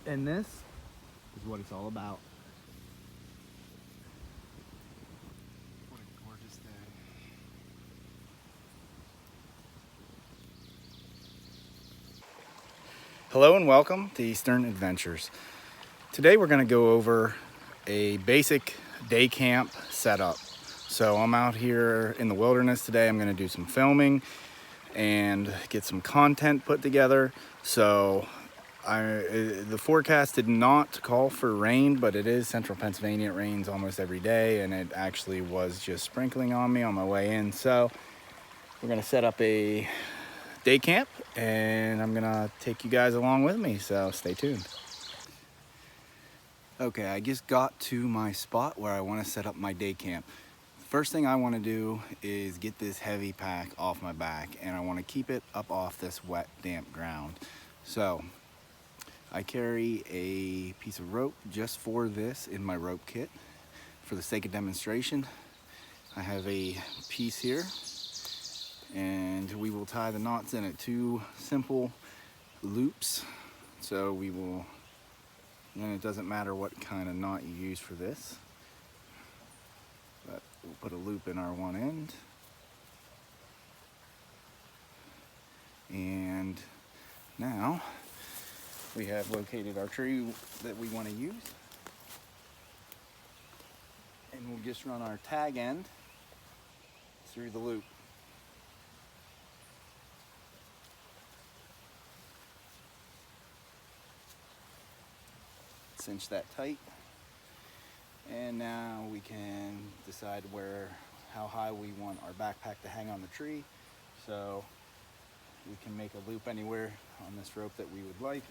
And this is what it's all about. What a gorgeous day. Hello and welcome to Eastern Adventures. Today we're going to go over a basic day camp setup. So I'm out here in the wilderness today. I'm going to do some filming and get some content put together. So the forecast did not call for rain, but it is central Pennsylvania. It rains almost every day, and it actually was just sprinkling on me on my way in. So we're going to set up a day camp, and I'm gonna take you guys along with me, so stay tuned. Okay, I just got to my spot where I want to set up my day camp. First thing I want to do is get this heavy pack off my back, and I want to keep it up off this wet, damp ground. So I carry a piece of rope just for this in my rope kit. For the sake of demonstration, I have a piece here, and we will tie the knots in it. Two simple loops. So we will, and it doesn't matter what kind of knot you use for this, but we'll put a loop in our one end. And now we have located our tree that we want to use. And we'll just run our tag end through the loop. Cinch that tight, and now we can decide how high we want our backpack to hang on the tree. So we can make a loop anywhere on this rope that we would like.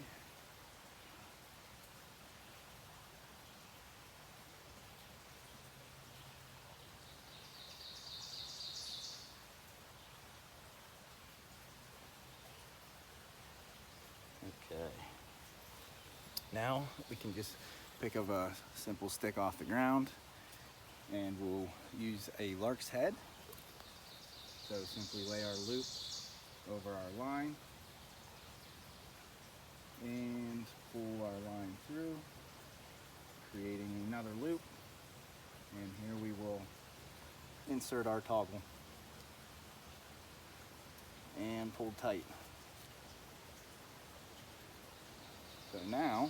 Okay. Now we can just pick up a simple stick off the ground, and we'll use a lark's head. So simply lay our loop over our line and pull our line through, creating another loop. And here we will insert our toggle and pull tight. So now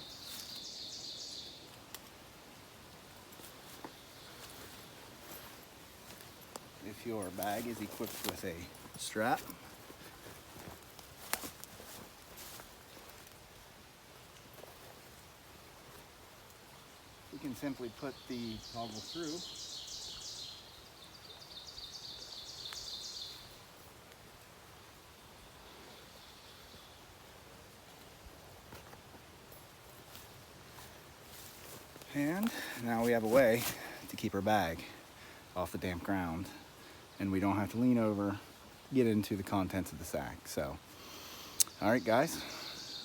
if your bag is equipped with a strap, you can simply put the toggle through and now we have a way to keep our bag off the damp ground, and we don't have to lean over, get into the contents of the sack. So, all right guys,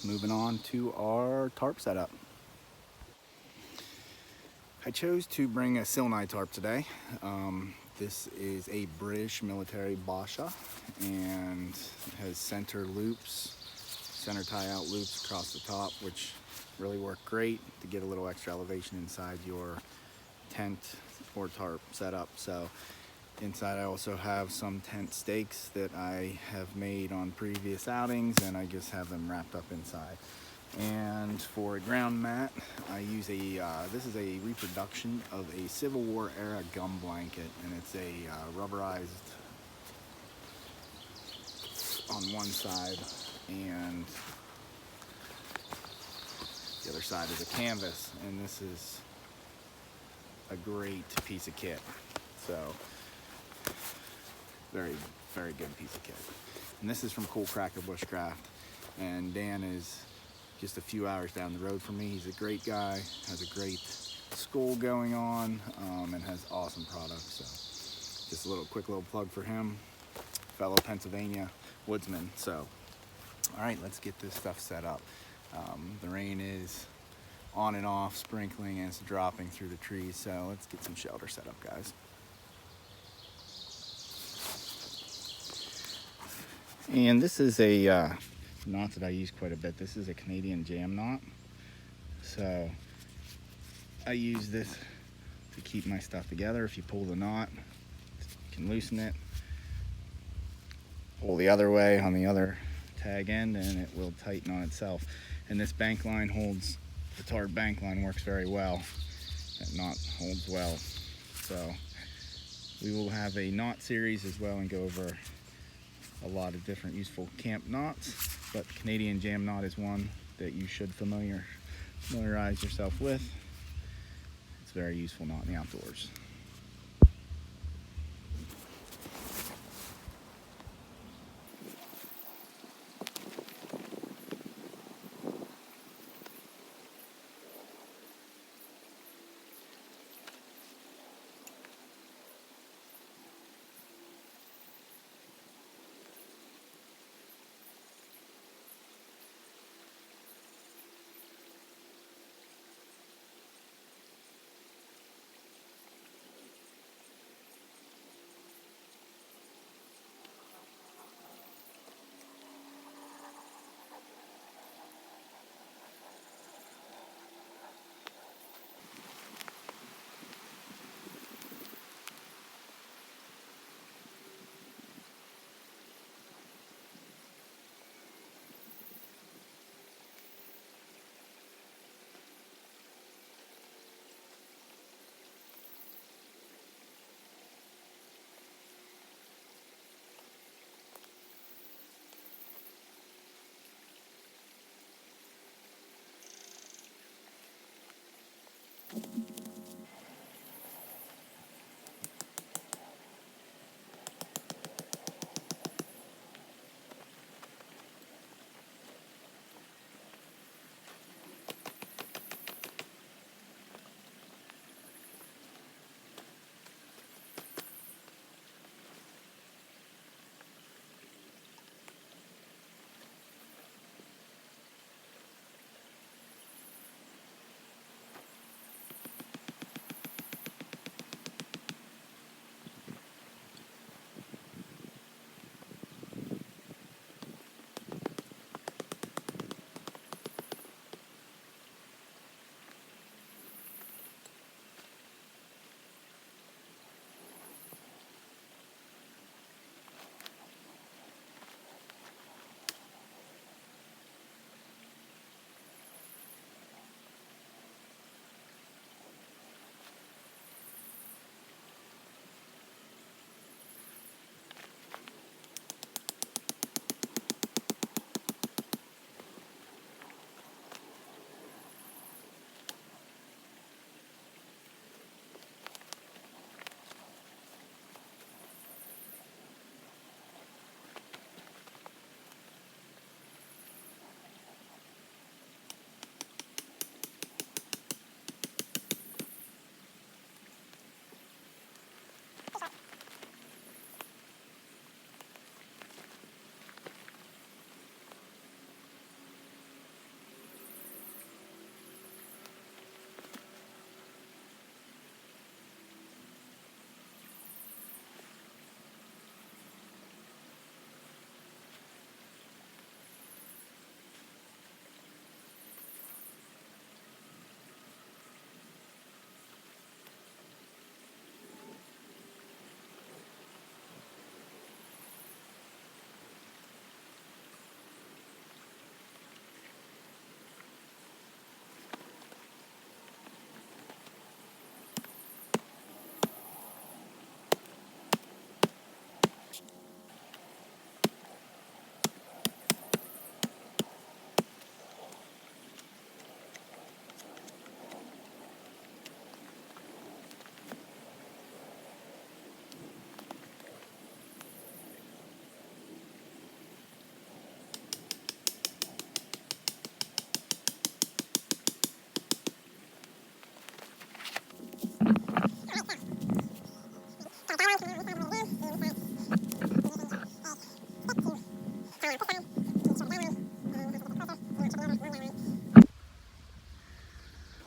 moving on to our tarp setup. I chose to bring a Silnai tarp today. This is a British military Basha, and it has center loops, center tie out loops across the top, which really work great to get a little extra elevation inside your tent or tarp setup. So inside I also have some tent stakes that I have made on previous outings, and I just have them wrapped up inside. And for a ground mat, I use this is a reproduction of a Civil War era gum blanket, and it's a rubberized on one side, and the other side is a canvas, and this is a great piece of kit. So very, very good piece of kit. And this is from Cool Cracker Bushcraft, and Dan is just a few hours down the road from me. He's a great guy, has a great school going on, and has awesome products. So just a quick little plug for him, fellow Pennsylvania woodsman. So all right, let's get this stuff set up. The rain is on and off, sprinkling, and it's dropping through the trees. So let's get some shelter set up, guys. And this is a knot that I use quite a bit. This is a Canadian jam knot. So I use this to keep my stuff together. If you pull the knot, you can loosen it. Pull the other way on the other tag end and it will tighten on itself. And this bank line holds, the tarred bank line works very well. That knot holds well. So we will have a knot series as well and go over a lot of different useful camp knots, but Canadian jam knot is one that you should familiarize yourself with. It's a very useful knot in the outdoors.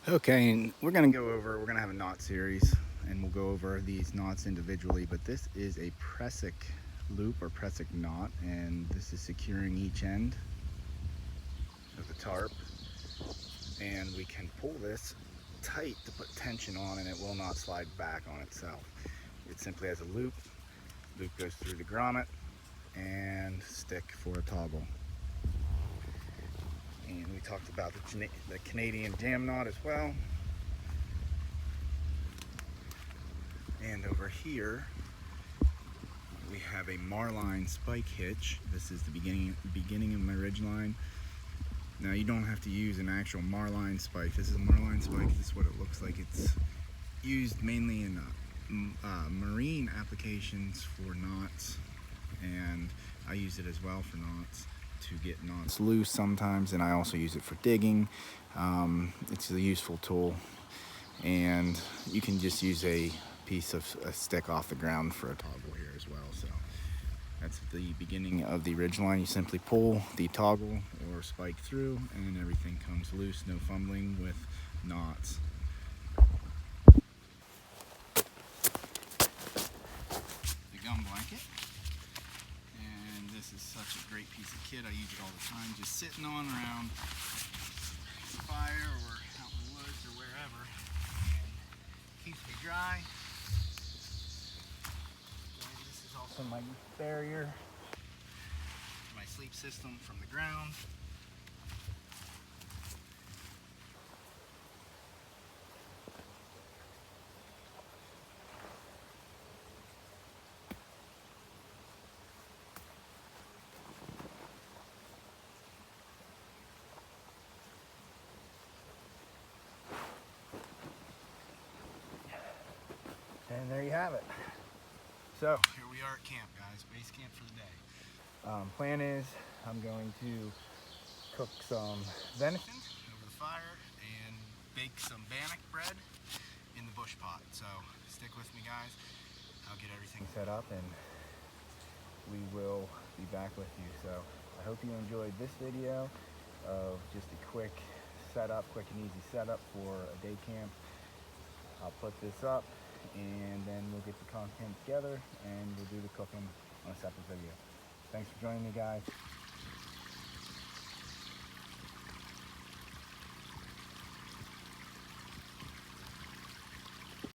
Okay, and we're gonna have a knot series and we'll go over these knots individually, but this is a pressic loop or pressic knot, and this is securing each end of the tarp. and we can pull this tight to put tension on, and it will not slide back on itself. It simply has a loop. Loop goes through the grommet and stick for a toggle. And we talked about the Canadian jam knot as well. And over here we have a Marline spike hitch. This is the beginning of my ridge line. Now you don't have to use an actual Marline spike. This is a Marline spike. This is what it looks like. It's used mainly in marine applications for knots, and I use it as well for knots, to get knots loose sometimes, and I also use it for digging. It's a useful tool, and you can just use a piece of a stick off the ground for a toggle here as well. So that's the beginning of the ridge line. You simply pull the toggle or spike through and everything comes loose. No fumbling with knots. The gum blanket, and this is such a great piece of kit. I use it all the time, just sitting on around the fire or out in the woods or wherever. Keeps me dry. And this is also my barrier, my sleep system from the ground. And there you have it. So here we are at camp, guys. Base camp for the day. Plan is I'm going to cook some venison over the fire and bake some bannock bread in the bush pot. So stick with me, guys. I'll get everything set up and we will be back with you. So I hope you enjoyed this video of just a quick setup, quick and easy setup for a day camp. I'll put this up and then we'll get the content together and we'll do the cooking on a separate video. Thanks for joining me, guys.